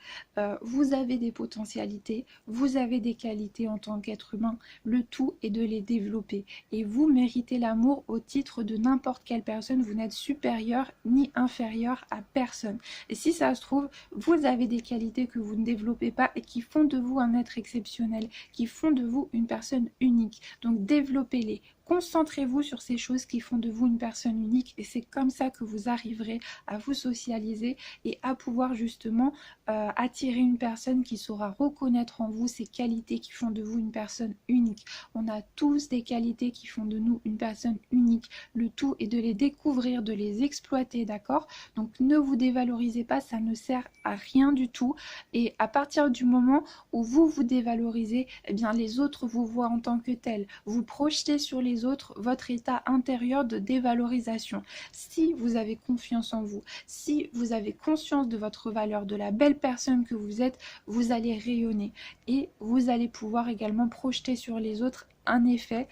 Vous avez des potentialités, vous avez des qualités en tant qu'être humain, le tout est de les développer. Et vous méritez l'amour au titre de n'importe quelle personne, vous n'êtes supérieur ni inférieur à personne. Et si ça se trouve, vous avez des qualités que vous ne développez pas et qui font de vous un être exceptionnel, qui font de vous une personne unique. Donc développez-les. Concentrez-vous sur ces choses qui font de vous une personne unique, et c'est comme ça que vous arriverez à vous socialiser et à pouvoir justement attirer une personne qui saura reconnaître en vous ces qualités qui font de vous une personne unique. On a tous des qualités qui font de nous une personne unique. Le tout est de les découvrir, de les exploiter, d'accord? Donc ne vous dévalorisez pas, ça ne sert à rien du tout. Et à partir du moment où vous vous dévalorisez, eh bien les autres vous voient en tant que tel. Vous projetez sur les autres votre état intérieur de dévalorisation. Si vous avez confiance en vous, si vous avez conscience de votre valeur, de la belle personne que vous êtes, vous allez rayonner et vous allez pouvoir également projeter sur les autres un effet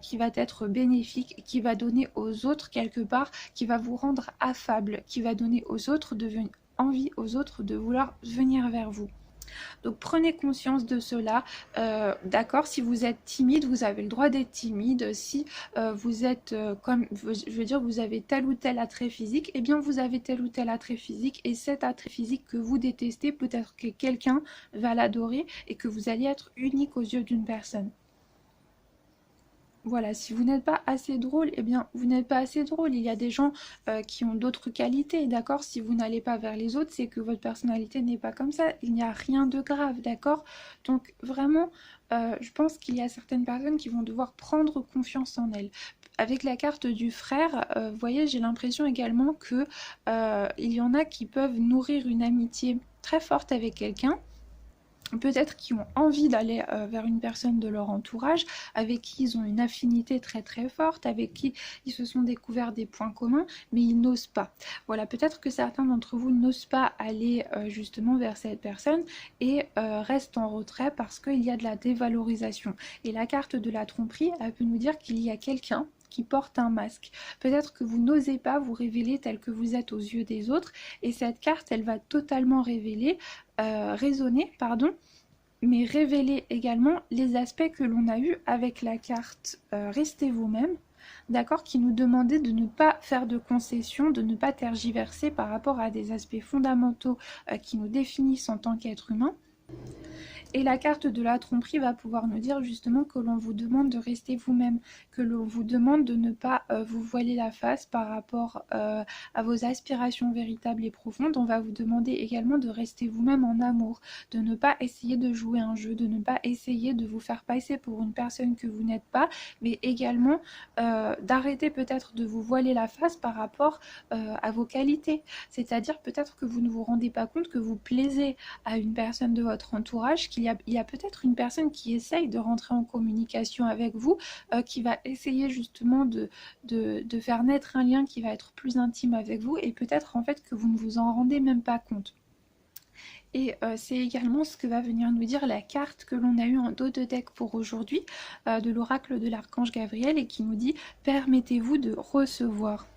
qui va être bénéfique, qui va donner aux autres quelque part, qui va vous rendre affable, qui va donner aux autres envie aux autres de vouloir venir vers vous. Donc prenez conscience de cela, d'accord? Si vous êtes timide, vous avez le droit d'être timide. Si vous êtes comme, je veux dire, vous avez tel ou tel attrait physique, eh bien vous avez tel ou tel attrait physique, et cet attrait physique que vous détestez, peut-être que quelqu'un va l'adorer et que vous allez être unique aux yeux d'une personne. Voilà, si vous n'êtes pas assez drôle, eh bien vous n'êtes pas assez drôle. Il y a des gens qui ont d'autres qualités, d'accord? Si vous n'allez pas vers les autres, c'est que votre personnalité n'est pas comme ça. Il n'y a rien de grave, d'accord? Donc vraiment, je pense qu'il y a certaines personnes qui vont devoir prendre confiance en elles. Avec la carte du frère, vous voyez, j'ai l'impression également que il y en a qui peuvent nourrir une amitié très forte avec quelqu'un, peut-être qui ont envie d'aller vers une personne de leur entourage, avec qui ils ont une affinité très très forte, avec qui ils se sont découverts des points communs, mais ils n'osent pas. Voilà, peut-être que certains d'entre vous n'osent pas aller justement vers cette personne et restent en retrait parce qu'il y a de la dévalorisation. Et la carte de la tromperie, elle peut nous dire qu'il y a quelqu'un qui porte un masque. Peut-être que vous n'osez pas vous révéler tel que vous êtes aux yeux des autres, et cette carte, elle va totalement résonner, mais révéler également les aspects que l'on a eus avec la carte Restez vous-même, d'accord, qui nous demandait de ne pas faire de concessions, de ne pas tergiverser par rapport à des aspects fondamentaux qui nous définissent en tant qu'être humain. Et la carte de la tromperie va pouvoir nous dire justement que l'on vous demande de rester vous-même, que l'on vous demande de ne pas vous voiler la face par rapport à vos aspirations véritables et profondes. On va vous demander également de rester vous-même en amour, de ne pas essayer de jouer un jeu, de ne pas essayer de vous faire passer pour une personne que vous n'êtes pas, mais également d'arrêter peut-être de vous voiler la face par rapport à vos qualités. C'est-à-dire peut-être que vous ne vous rendez pas compte que vous plaisez à une personne de votre entourage, qu'il y a peut-être une personne qui essaye de rentrer en communication avec vous, qui va essayer justement de faire naître un lien qui va être plus intime avec vous, et peut-être en fait que vous ne vous en rendez même pas compte. Et c'est également ce que va venir nous dire la carte que l'on a eue en dos de deck pour aujourd'hui, de l'oracle de l'archange Gabriel, et qui nous dit « Permettez-vous de recevoir ».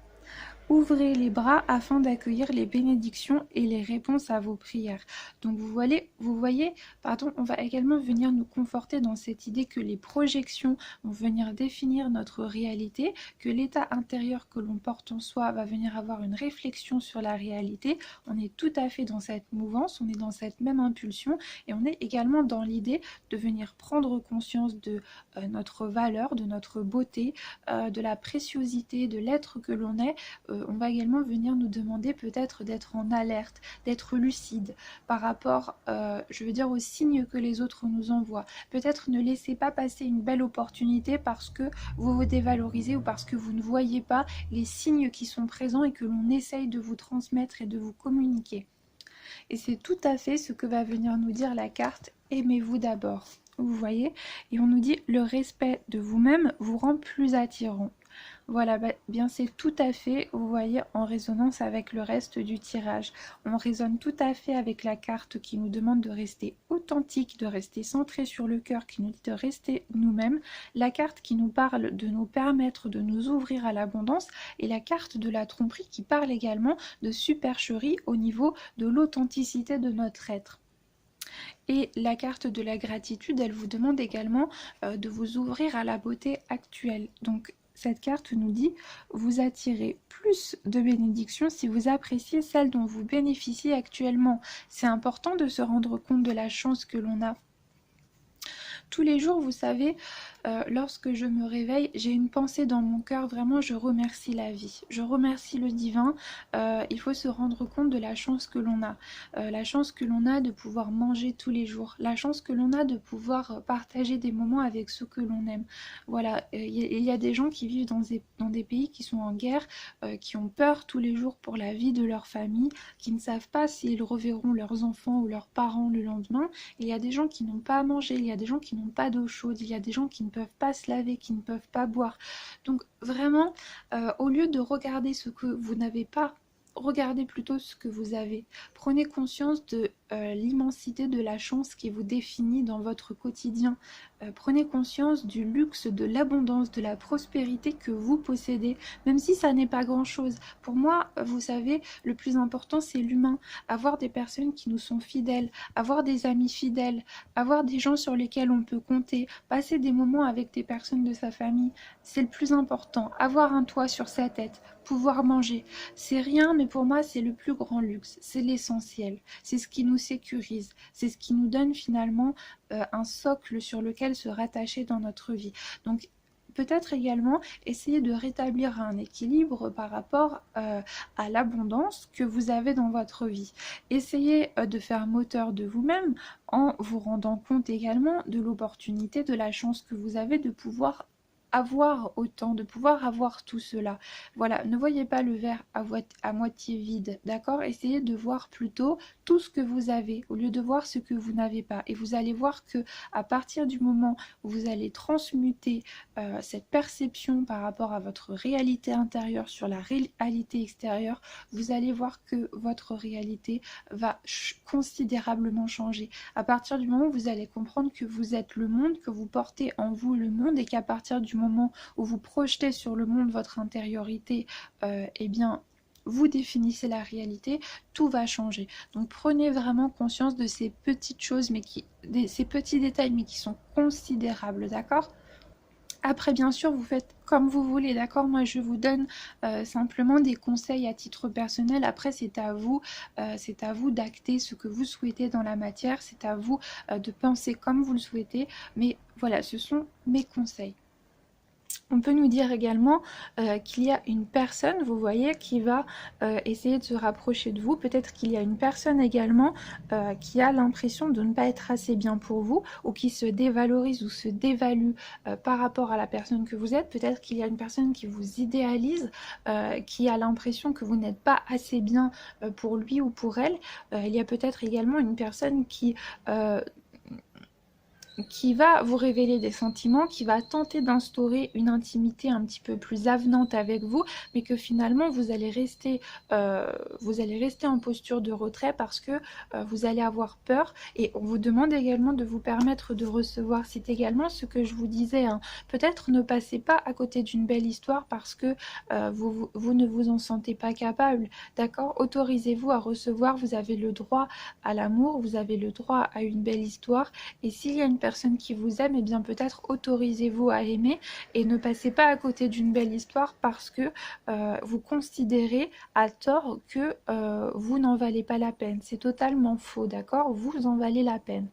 Ouvrez les bras afin d'accueillir les bénédictions et les réponses à vos prières. Donc vous voyez, on va également venir nous conforter dans cette idée que les projections vont venir définir notre réalité, que l'état intérieur que l'on porte en soi va venir avoir une réflexion sur la réalité. On est tout à fait dans cette mouvance, on est dans cette même impulsion, et on est également dans l'idée de venir prendre conscience de notre valeur, de notre beauté, de la préciosité, de l'être que l'on est. On va également venir nous demander peut-être d'être en alerte, d'être lucide par rapport, aux signes que les autres nous envoient. Peut-être ne laissez pas passer une belle opportunité parce que vous vous dévalorisez ou parce que vous ne voyez pas les signes qui sont présents et que l'on essaye de vous transmettre et de vous communiquer. Et c'est tout à fait ce que va venir nous dire la carte « Aimez-vous d'abord ». Vous voyez ? Et on nous dit « Le respect de vous-même vous rend plus attirant ». Voilà, bien c'est tout à fait, vous voyez, en résonance avec le reste du tirage. On résonne tout à fait avec la carte qui nous demande de rester authentique, de rester centré sur le cœur, qui nous dit de rester nous-mêmes. La carte qui nous parle de nous permettre de nous ouvrir à l'abondance, et la carte de la tromperie qui parle également de supercherie au niveau de l'authenticité de notre être. Et la carte de la gratitude, elle vous demande également de vous ouvrir à la beauté actuelle. Donc cette carte nous dit vous attirez plus de bénédictions si vous appréciez celles dont vous bénéficiez actuellement. C'est important de se rendre compte de la chance que l'on a. Tous les jours, vous savez, lorsque je me réveille, j'ai une pensée dans mon cœur, vraiment je remercie la vie, je remercie le divin. Il faut se rendre compte de la chance que l'on a, la chance que l'on a de pouvoir manger tous les jours, la chance que l'on a de pouvoir partager des moments avec ceux que l'on aime. Voilà, il y a des gens qui vivent dans des pays qui sont en guerre, qui ont peur tous les jours pour la vie de leur famille, qui ne savent pas s'ils reverront leurs enfants ou leurs parents le lendemain. Il y a des gens qui n'ont pas à manger, il y a des gens qui n'ont pas d'eau chaude, il y a des gens qui ne peuvent pas se laver, qui ne peuvent pas boire. Donc vraiment, au lieu de regarder ce que vous n'avez pas, regardez plutôt ce que vous avez. Prenez conscience de l'immensité de la chance qui vous définit dans votre quotidien. Prenez conscience du luxe, de l'abondance, de la prospérité que vous possédez, même si ça n'est pas grand-chose. Pour moi, vous savez, le plus important, c'est l'humain. Avoir des personnes qui nous sont fidèles, avoir des amis fidèles, avoir des gens sur lesquels on peut compter, passer des moments avec des personnes de sa famille, c'est le plus important. Avoir un toit sur sa tête, pouvoir manger, c'est rien, mais pour moi, c'est le plus grand luxe, c'est l'essentiel. C'est ce qui nous sécurise, c'est ce qui nous donne finalement un socle sur lequel se rattacher dans notre vie. Donc peut-être également essayer de rétablir un équilibre par rapport à l'abondance que vous avez dans votre vie. Essayez de faire moteur de vous-même en vous rendant compte également de l'opportunité, de la chance que vous avez de pouvoir avoir autant, de pouvoir avoir tout cela. Voilà, ne voyez pas le verre à moitié vide, d'accord? Essayez de voir plutôt tout ce que vous avez au lieu de voir ce que vous n'avez pas. Et vous allez voir que à partir du moment où vous allez transmuter cette perception par rapport à votre réalité intérieure sur la réalité extérieure, vous allez voir que votre réalité va considérablement changer. À partir du moment où vous allez comprendre que vous êtes le monde, que vous portez en vous le monde et qu'à partir du moment où vous projetez sur le monde votre intériorité, eh bien vous définissez la réalité, tout va changer. Donc prenez vraiment conscience de ces petites choses, ces petits détails, mais qui sont considérables, d'accord? Après, bien sûr, vous faites comme vous voulez, d'accord? Moi, je vous donne simplement des conseils à titre personnel. Après, c'est à vous d'acter ce que vous souhaitez dans la matière. C'est à vous de penser comme vous le souhaitez. Mais voilà, ce sont mes conseils. On peut nous dire également qu'il y a une personne, vous voyez, qui va essayer de se rapprocher de vous. Peut-être qu'il y a une personne également qui a l'impression de ne pas être assez bien pour vous ou qui se dévalorise ou se dévalue par rapport à la personne que vous êtes. Peut-être qu'il y a une personne qui vous idéalise, qui a l'impression que vous n'êtes pas assez bien pour lui ou pour elle. Il y a peut-être également une personne qui va vous révéler des sentiments, qui va tenter d'instaurer une intimité un petit peu plus avenante avec vous, mais que finalement vous allez rester en posture de retrait parce que vous allez avoir peur. Et on vous demande également de vous permettre de recevoir. C'est également ce que je vous disais, hein. Peut-être ne passez pas à côté d'une belle histoire parce que vous ne vous en sentez pas capable, d'accord? Autorisez-vous à recevoir, vous avez le droit à l'amour, vous avez le droit à une belle histoire. Et s'il y a une personne qui vous aime, et bien peut-être autorisez-vous à aimer et ne passez pas à côté d'une belle histoire parce que vous considérez à tort que vous n'en valez pas la peine. C'est totalement faux, d'accord? Vous en valez la peine.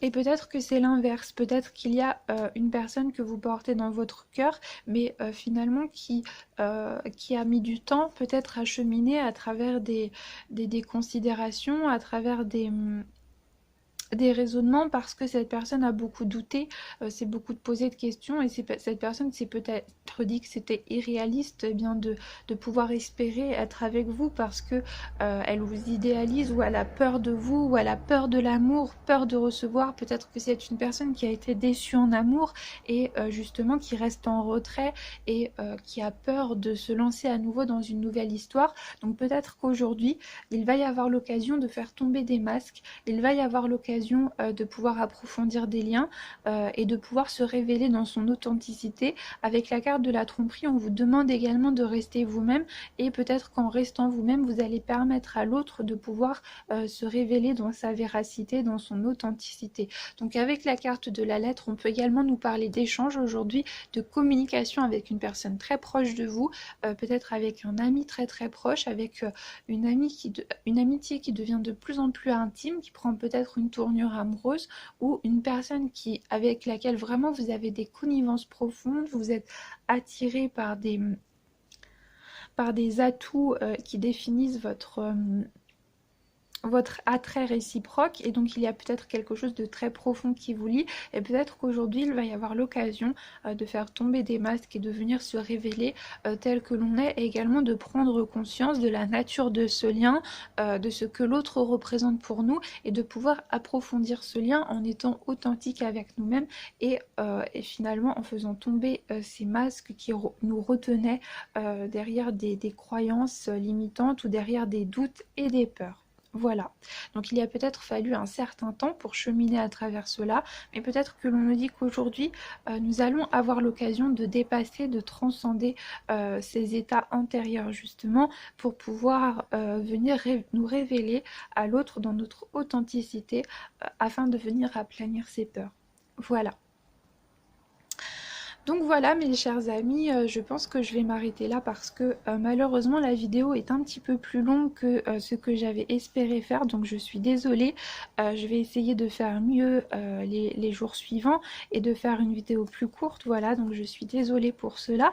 Et peut-être que c'est l'inverse, peut-être qu'il y a une personne que vous portez dans votre cœur, mais finalement qui a mis du temps peut-être à cheminer à travers des considérations, à travers des raisonnements parce que cette personne a beaucoup douté, s'est beaucoup posé de questions et cette personne s'est peut-être dit que c'était irréaliste eh bien de pouvoir espérer être avec vous parce que elle vous idéalise ou elle a peur de vous ou elle a peur de l'amour, peur de recevoir. Peut-être que c'est une personne qui a été déçue en amour et justement qui reste en retrait et qui a peur de se lancer à nouveau dans une nouvelle histoire. Donc peut-être qu'aujourd'hui il va y avoir l'occasion de faire tomber des masques, il va y avoir l'occasion de pouvoir approfondir des liens et de pouvoir se révéler dans son authenticité. Avec la carte de la tromperie, on vous demande également de rester vous-même et peut-être qu'en restant vous-même, vous allez permettre à l'autre de pouvoir se révéler dans sa véracité, dans son authenticité. Donc avec la carte de la lettre, on peut également nous parler d'échange aujourd'hui, de communication avec une personne très proche de vous, peut-être avec un ami très très proche, avec une amitié qui devient de plus en plus intime, qui prend peut-être une tournure amoureuse ou une personne avec laquelle vraiment vous avez des connivences profondes, vous êtes attiré par des atouts qui définissent votre attrait réciproque et donc il y a peut-être quelque chose de très profond qui vous lie et peut-être qu'aujourd'hui il va y avoir l'occasion de faire tomber des masques et de venir se révéler tel que l'on est et également de prendre conscience de la nature de ce lien, de ce que l'autre représente pour nous et de pouvoir approfondir ce lien en étant authentique avec nous-mêmes et finalement en faisant tomber ces masques qui nous retenaient derrière des croyances limitantes ou derrière des doutes et des peurs. Voilà, donc il y a peut-être fallu un certain temps pour cheminer à travers cela, mais peut-être que l'on nous dit qu'aujourd'hui, nous allons avoir l'occasion de dépasser, de transcender ces états antérieurs justement pour pouvoir venir nous révéler à l'autre dans notre authenticité afin de venir aplanir ses peurs. Voilà. Donc voilà mes chers amis, je pense que je vais m'arrêter là parce que malheureusement la vidéo est un petit peu plus longue que ce que j'avais espéré faire, donc je suis désolée. Je vais essayer de faire mieux les jours suivants et de faire une vidéo plus courte, voilà, donc je suis désolée pour cela.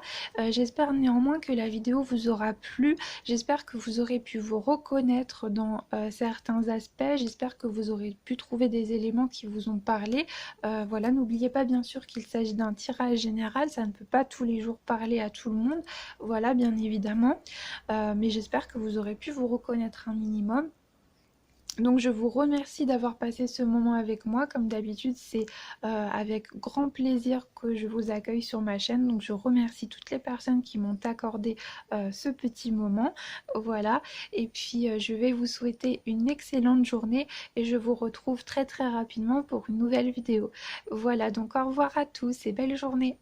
J'espère néanmoins que la vidéo vous aura plu, j'espère que vous aurez pu vous reconnaître dans certains aspects, j'espère que vous aurez pu trouver des éléments qui vous ont parlé. Voilà, n'oubliez pas bien sûr qu'il s'agit d'un tirage général général, ça ne peut pas tous les jours parler à tout le monde, voilà, bien évidemment, mais j'espère que vous aurez pu vous reconnaître un minimum. Donc je vous remercie d'avoir passé ce moment avec moi. Comme d'habitude, c'est avec grand plaisir que je vous accueille sur ma chaîne. Donc je remercie toutes les personnes qui m'ont accordé ce petit moment. Voilà. Et puis je vais vous souhaiter une excellente journée et je vous retrouve très très rapidement pour une nouvelle vidéo. Voilà, donc au revoir à tous et belle journée.